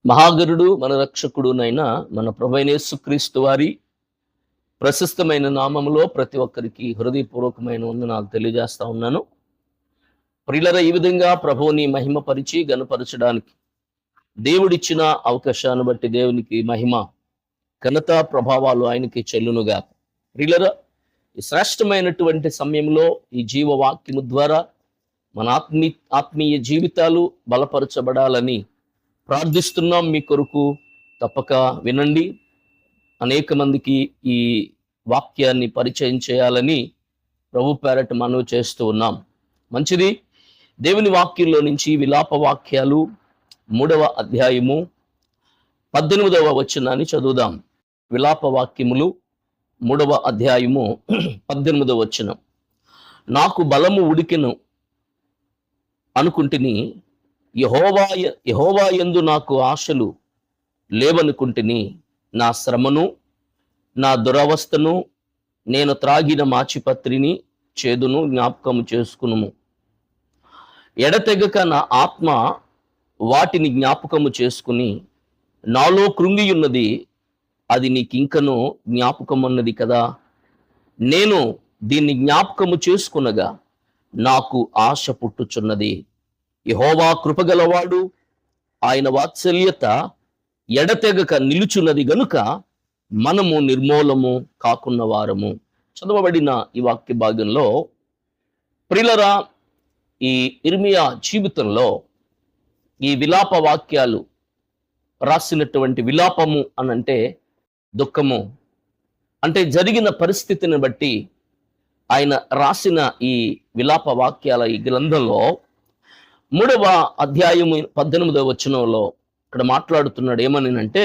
మహాగరుడు మన రక్షకుడునైన మన ప్రభువైన యేసుక్రీస్తు వారి ప్రశస్తమైన నామములో ప్రతి ఒక్కరికి హృదయపూర్వకమైన వందనాలు తెలియజేస్తా ఉన్నాను. ప్రియులారా, ఈ విధంగా ప్రభువుని మహిమపరిచి గణపరచడానికి దేవుడిచ్చిన అవకాశాన్ని బట్టి దేవునికి మహిమ ఘనత ప్రభావాలు ఆయనకి చెల్లునుగా. ప్రియులారా, ఈ శ్రేష్టమైనటువంటి సమయంలో ఈ జీవవాక్యము ద్వారా మన ఆత్మీయ జీవితాలు బలపరచబడాలని ప్రార్థిస్తున్నాం. మీ కొరకు తప్పక వినండి. అనేక మందికి ఈ వాక్యాన్ని పరిచయం చేయాలని ప్రభు పేరట మనవి చేస్తూ ఉన్నాం. మంచిది. దేవుని వాక్యంలో నుంచి విలాప వాక్యాలు 3వ అధ్యాయము 18వ వచనాన్ని చదువుదాం. విలాప వాక్యములు 3వ అధ్యాయము 18వ వచనం. నాకు బలము ఉడికెను అనుకుంటుని, యెహోవా యందు నాకు ఆశలు లేవనుకుంటుని, నా శ్రమను నా దురవస్థను నేను త్రాగిన మాచిపత్రిని చేదును జ్ఞాపకము చేసుకును. ఎడతెగక నా ఆత్మ వాటిని జ్ఞాపకము చేసుకుని నాలో కృంగియున్నది, అది నీకింకను జ్ఞాపకమున్నది కదా. నేను దీన్ని జ్ఞాపకము చేసుకునగా నాకు ఆశ పుట్టుచున్నది. యెహోవా కృపగలవాడు, ఆయన వాత్సల్యత ఎడతెగక నిలుచున్నది గనుక మనము నిర్మూలము కాకున్న వారము. చదవబడిన ఈ వాక్య భాగంలో ప్రియులారా, ఈ ఇర్మియా జీవితంలో ఈ విలాప వాక్యాలు రాసినటువంటి విలాపము అనంటే దుఃఖము, అంటే జరిగిన పరిస్థితిని బట్టి ఆయన రాసిన ఈ విలాప వాక్యాల ఈ గ్రంథంలో 3వ అధ్యాయము 18వ వచనంలో ఇక్కడ మాట్లాడుతున్నాడు. ఏమనినంటే,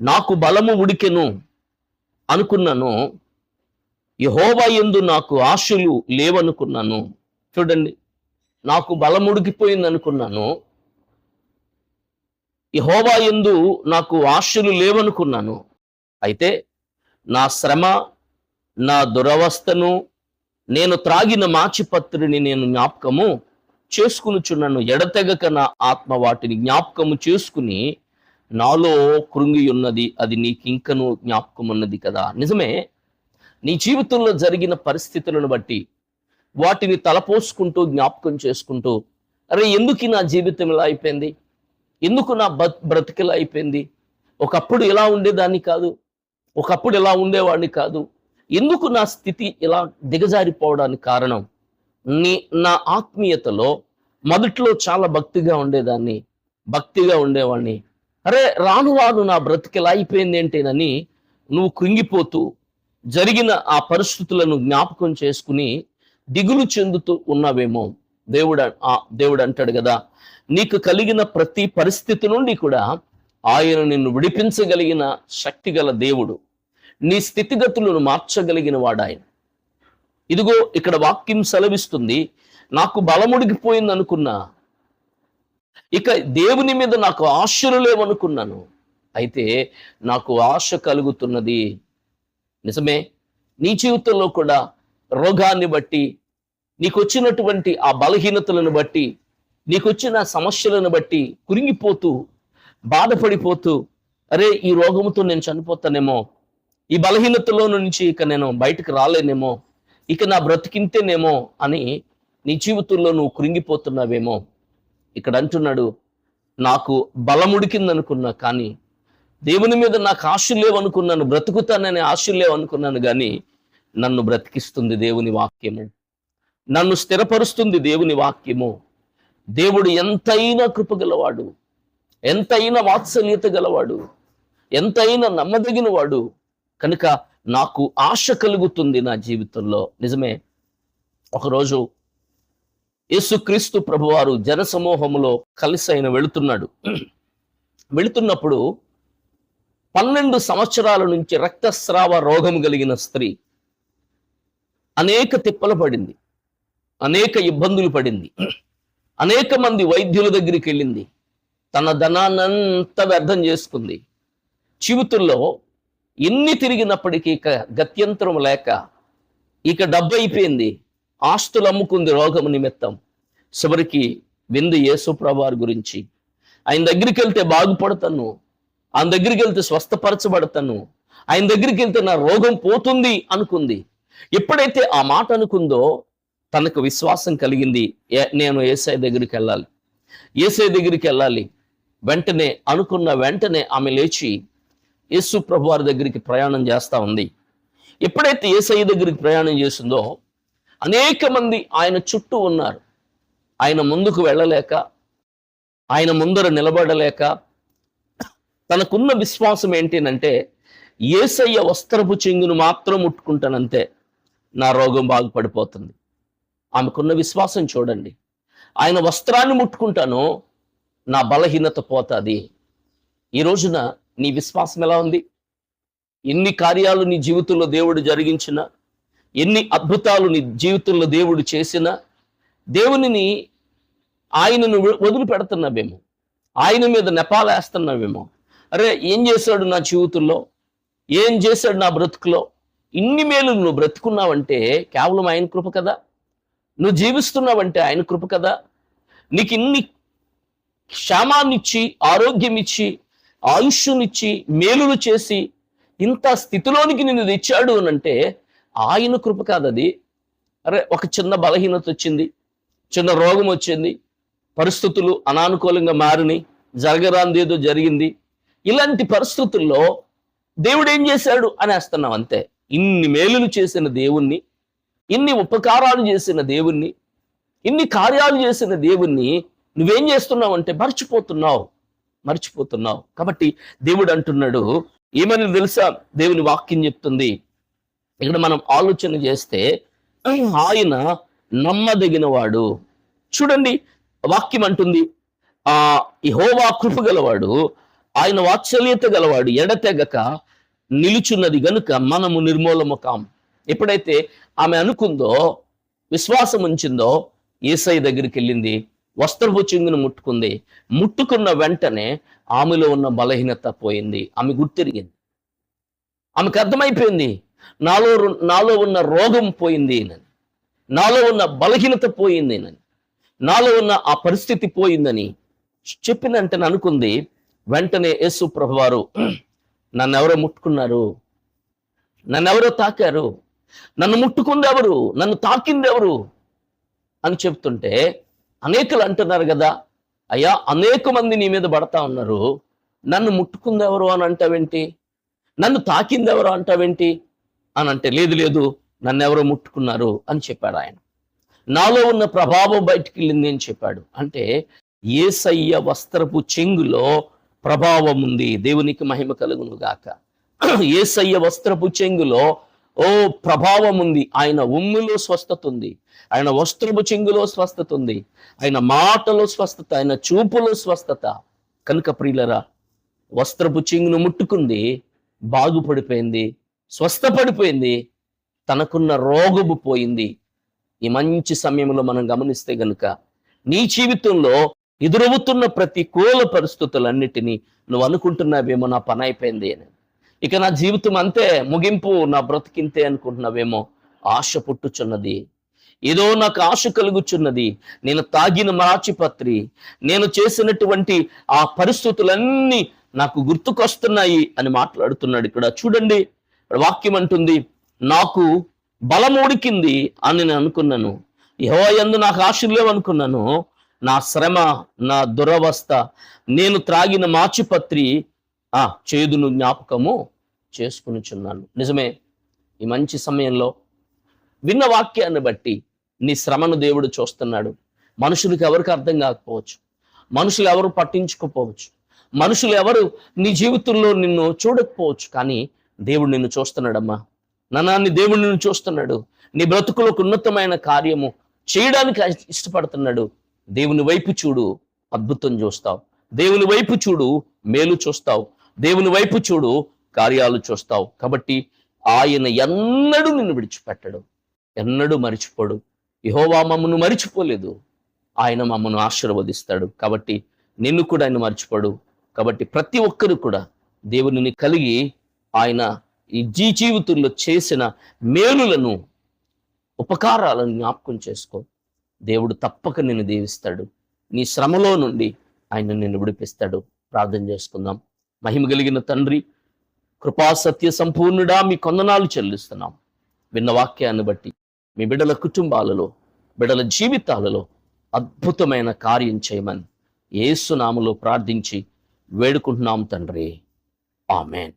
నాకు బలము ఉడికెను అనుకున్నాను, యెహోవా యందు నాకు ఆశలు లేవనుకున్నాను. చూడండి, నాకు బలం ఉడికిపోయింది అనుకున్నాను, యెహోవా యందు నాకు ఆశలు లేవనుకున్నాను. అయితే నా శ్రమ నా దురవస్థను నేను త్రాగిన మాచిపత్రిని నేను జ్ఞాపకము చేసుకునిచున్నాను. ఎడతెగక నా ఆత్మ వాటిని జ్ఞాపకము చేసుకుని నాలో కృంగి ఉన్నది, అది నీకింకను జ్ఞాపకం ఉన్నది కదా. నిజమే, నీ జీవితంలో జరిగిన పరిస్థితులను బట్టి వాటిని తలపోసుకుంటూ జ్ఞాపకం చేసుకుంటూ, అరే ఎందుకు నా జీవితం ఇలా అయిపోయింది, ఎందుకు నా బ్రతికిలా అయిపోయింది, ఒకప్పుడు ఇలా ఉండేదాన్ని కాదు, ఒకప్పుడు ఇలా ఉండేవాడిని కాదు, ఎందుకు నా స్థితి ఇలా దిగజారిపోవడానికి కారణం, నా ఆత్మీయతలో మొదట్లో చాలా భక్తిగా ఉండేవాడిని, అరే రాను రాను నా బ్రతికిలా అయిపోయింది ఏంటేనని నువ్వు కృంగిపోతూ జరిగిన ఆ పరిస్థితులను జ్ఞాపకం చేసుకుని దిగులు చెందుతూ ఉన్నావేమో. దేవుడు అంటాడు కదా, నీకు కలిగిన ప్రతి పరిస్థితి నుండి కూడా ఆయన నిన్ను విడిపించగలిగిన శక్తి గల దేవుడు, నీ స్థితిగతులను మార్చగలిగిన వాడు ఆయన. ఇదిగో ఇక్కడ వాక్యం సెలవిస్తుంది, నాకు బలముడిగిపోయింది అనుకున్నా, ఇక దేవుని మీద నాకు ఆశలు లేవనుకున్నాను, అయితే నాకు ఆశ కలుగుతున్నది. నిజమే, నీ జీవితంలో కూడా రోగాన్ని బట్టి, నీకు వచ్చినటువంటి ఆ బలహీనతలను బట్టి, నీకు వచ్చిన సమస్యలను బట్టి కురింగిపోతూ బాధపడిపోతూ, అరే ఈ రోగంతో నేను చనిపోతానేమో, ఈ బలహీనతలో నుంచి ఇక నేను బయటకు రాలేనేమో, ఇక నా బ్రతికింతేనేమో అని నీ జీవితంలో నువ్వు కృంగిపోతున్నావేమో. ఇక్కడ అంటున్నాడు, నాకు బలముడికిందనుకున్నా, కానీ దేవుని మీద నాకు ఆశలు లేవనుకున్నాను, బ్రతుకుతాననే ఆశలు లేవనుకున్నాను, కానీ నన్ను బ్రతికిస్తుంది దేవుని వాక్యము, నన్ను స్థిరపరుస్తుంది దేవుని వాక్యము. దేవుడు ఎంతైనా కృపగలవాడు, ఎంతైనా వాత్సల్యత గలవాడు, ఎంతైనా నమ్మదగిన వాడు కనుక నాకు ఆశ కలుగుతుంది నా జీవితంలో. నిజమే, ఒకరోజు యేసుక్రీస్తు ప్రభువారు జనసమూహములో కలిసి ఆయన వెళుతున్నప్పుడు 12 సంవత్సరాల నుంచి రక్తస్రావ రోగం కలిగిన స్త్రీ అనేక తిప్పలు పడింది, అనేక ఇబ్బందులు పడింది, అనేక మంది వైద్యుల దగ్గరికి వెళ్ళింది, తన ధనాన్నంతా వ్యర్థం చేసుకుంది. జీవితంలో ఎన్ని తిరిగినప్పటికీ ఇక గత్యంతరం లేక, ఇక డబ్బు అయిపోయింది, ఆస్తులు అమ్ముకుంది రోగము నిమిత్తం. చివరికి విందు యేసు ప్రభువారి గురించి, ఆయన దగ్గరికి వెళ్తే బాగుపడతాను, ఆయన దగ్గరికి వెళ్తే స్వస్థపరచబడతాను, ఆయన దగ్గరికి వెళ్తే నా రోగం పోతుంది అనుకుంది. ఎప్పుడైతే ఆ మాట అనుకుందో తనకు విశ్వాసం కలిగింది. నేను యేసయ్య దగ్గరికి వెళ్ళాలి, యేసయ్య దగ్గరికి వెళ్ళాలి. వెంటనే అనుకున్న వెంటనే ఆమె లేచి యేసు ప్రభువారి దగ్గరికి ప్రయాణం చేస్తా ఉంది. ఎప్పుడైతే యేసయ్య దగ్గరికి ప్రయాణం చేసిందో అనేక మంది ఆయన చుట్టూ ఉన్నారు. ఆయన ముందుకు వెళ్ళలేక, ఆయన ముందర నిలబడలేక, తనకున్న విశ్వాసం ఏంటంటే యేసయ్య వస్త్రపు చెంగును మాత్రం ముట్టుకుంటానంతే నా రోగం బాగుపడిపోతుంది. ఆమెకున్న విశ్వాసం చూడండి. ఆయన వస్త్రాన్ని ముట్టుకుంటాను, నా బలహీనత పోతుంది. ఈ రోజున నీ విశ్వాసం ఎలా ఉంది? ఎన్ని కార్యాలు నీ జీవితంలో దేవుడు జరిగించినా, ఎన్ని అద్భుతాలు నీ జీవితంలో దేవుడు చేసినా, దేవునిని ఆయనను వదిలిపెడుతున్నావేమో, ఆయన మీద నెపాలేస్తున్నావేమో. అరే ఏం చేశాడు నా జీవితంలో, ఏం చేశాడు నా బ్రతుకులో, ఇన్ని మేలు నువ్వు బ్రతుకున్నావంటే కేవలం ఆయన కృప కదా. నువ్వు జీవిస్తున్నావంటే ఆయన కృప కదా. నీకు ఇన్ని క్షేమాన్నిచ్చి, ఆరోగ్యం ఇచ్చి, ఆయుష్నిచ్చి, మేలులు చేసి ఇంత స్థితిలోనికి నిన్ను తెచ్చాడు అనంటే ఆయన కృప కాదది. అరే ఒక చిన్న బలహీనత వచ్చింది, చిన్న రోగం వచ్చింది, పరిస్థితులు అనానుకూలంగా మారినాయి, జరగరాందేదో జరిగింది. ఇలాంటి పరిస్థితుల్లో దేవుడు ఏం చేశాడు అనేస్తున్నాం అంతే. ఇన్ని మేలులు చేసిన దేవుణ్ణి, ఇన్ని ఉపకారాలు చేసిన దేవుణ్ణి, ఇన్ని కార్యాలు చేసిన దేవుణ్ణి నువ్వేం చేస్తున్నావు అంటే మర్చిపోతున్నావు. కాబట్టి దేవుడు అంటున్నాడు, ఏమని తెలుసా? దేవుని వాక్యం చెప్తుంది. ఇక్కడ మనం ఆలోచన చేస్తే ఆయన నమ్మదగిన వాడు. చూడండి వాక్యం అంటుంది, యెహోవా కృప గలవాడు, ఆయన వాత్సల్యత గలవాడు, ఎడతెగక నిలుచున్నది గనుక మనము నిర్మూలము కాం. ఎప్పుడైతే ఆమె అనుకుందో, విశ్వాసం ఉంచిందో, యేసయ్య దగ్గరికి వెళ్ళింది, వస్త్రపు చెంగును ముట్టుకుంది. ముట్టుకున్న వెంటనే ఆమెలో ఉన్న బలహీనత పోయింది. ఆమె గుర్తిరిగింది. ఆమెకు అర్థమైపోయింది, నాలో ఉన్న రోగం పోయింది, నాలో ఉన్న బలహీనత పోయింది, నాలో ఉన్న ఆ పరిస్థితి పోయిందని చెప్పినంటే అనుకుంది. వెంటనే యేసు ప్రభువారు, నన్నెవరో ముట్టుకున్నారు, నన్నెవరో తాకారు, నన్ను ముట్టుకుంది ఎవరు, నన్ను తాకింది ఎవరు అని చెప్తుంటే అనేకులు అంటున్నారు కదా, అయ్యా అనేక మంది నీ మీద పడతా ఉన్నారు, నన్ను ముట్టుకుంది ఎవరు అని అంటావేంటి, నన్ను తాకింది ఎవరు అంటావేంటి అని అంటే, లేదు నన్ను ఎవరో ముట్టుకున్నారు అని చెప్పాడు ఆయన. నాలో ఉన్న ప్రభావం బయటికి వెళ్ళింది అని చెప్పాడు. అంటే యేసయ్య వస్త్రపు చెంగులో ప్రభావం ఉంది. దేవునికి మహిమ కలుగును గాక. యేసయ్య వస్త్రపు చెంగులో ప్రభావం ఉంది. ఆయన ఉమ్ములో స్వస్థత ఉంది, ఆయన వస్త్రపు చెంగులో స్వస్థత ఉంది, ఆయన మాటలో స్వస్థత, ఆయన చూపులో స్వస్థత. కనుక ప్రియులరా, వస్త్రపు చెంగును ముట్టుకుంది, బాగుపడిపోయింది, స్వస్థపడిపోయింది, తనకున్న రోగము పోయింది. ఈ మంచి సమయంలో మనం గమనిస్తే గనుక నీ జీవితంలో ఎదురవుతున్న ప్రతికూల పరిస్థితులన్నిటినీ నువ్వు అనుకుంటున్నావేమో నా పని అయిపోయింది అని, ఇక నా జీవితం అంతే, ముగింపు, నా బ్రతికింతే అనుకుంటున్నావేమో. ఆశ పుట్టుచున్నది, ఏదో నాకు ఆశ కలుగుచున్నది, నేను తాగిన మాచిపత్రి, నేను చేసినటువంటి ఆ పరిస్థితులన్నీ నాకు గుర్తుకొస్తున్నాయి అని మాట్లాడుతున్నాడు. ఇక్కడ చూడండి, వాక్యం అంటుంది, నాకు బలముడికింది అని నేను అనుకున్నాను, యెహోవా యందు నాకు ఆశలు లేవనుకున్నాను, నా శ్రమ, నా దురవస్థ, నేను త్రాగిన మాచిపత్రి చేదును జ్ఞాపకము చేసుకునిచున్నాను. నిజమే, ఈ మంచి సమయంలో విన్న వాక్యాన్ని బట్టి నీ శ్రమను దేవుడు చూస్తున్నాడు. మనుషులకు ఎవరికి అర్థం కాకపోవచ్చు, మనుషులు ఎవరు పట్టించుకోపోవచ్చు, మనుషులు ఎవరు నీ జీవితంలో నిన్ను చూడకపోవచ్చు, కానీ దేవుడు నిన్ను చూస్తున్నాడమ్మా. నాన్ని దేవుడు నిన్ను చూస్తున్నాడు. నీ బ్రతుకులకు ఉన్నతమైన కార్యము చేయడానికి ఇష్టపడుతున్నాడు. దేవుని వైపు చూడు, అద్భుతం చూస్తావు. దేవుని వైపు చూడు, మేలు చూస్తావు. దేవుని వైపు చూడు, కార్యాలు చూస్తావు. కాబట్టి ఆయన ఎన్నడూ నిన్ను విడిచిపెట్టడు, ఎన్నడూ మరిచిపోడు. యెహోవా మమ్మను మరిచిపోలేదు, ఆయన మమ్మను ఆశీర్వదిస్తాడు. కాబట్టి నిన్ను కూడా ఆయన మరిచిపోడు. కాబట్టి ప్రతి ఒక్కరు కూడా దేవునిని కలిగి ఆయన ఈ జీవితంలో చేసిన మేలులను, ఉపకారాలను జ్ఞాపకం చేసుకో. దేవుడు తప్పక నిన్ను దీవిస్తాడు. నీ శ్రమలో నుండి ఆయన నిన్ను విడిపిస్తాడు. ప్రార్థన చేసుకుందాం. మహిమ కలిగిన తండ్రి, కృపా సత్య సంపూర్ణుడా, మీ కొందనాలు చెల్లిస్తున్నాం. విన్న వాక్యాన్ని బట్టి మీ బిడ్డల కుటుంబాలలో, బిడ్డల జీవితాలలో అద్భుతమైన కార్యం చేయమని యేసు నామములో ప్రార్థించి వేడుకుంటున్నాం తండ్రి. ఆమేన్.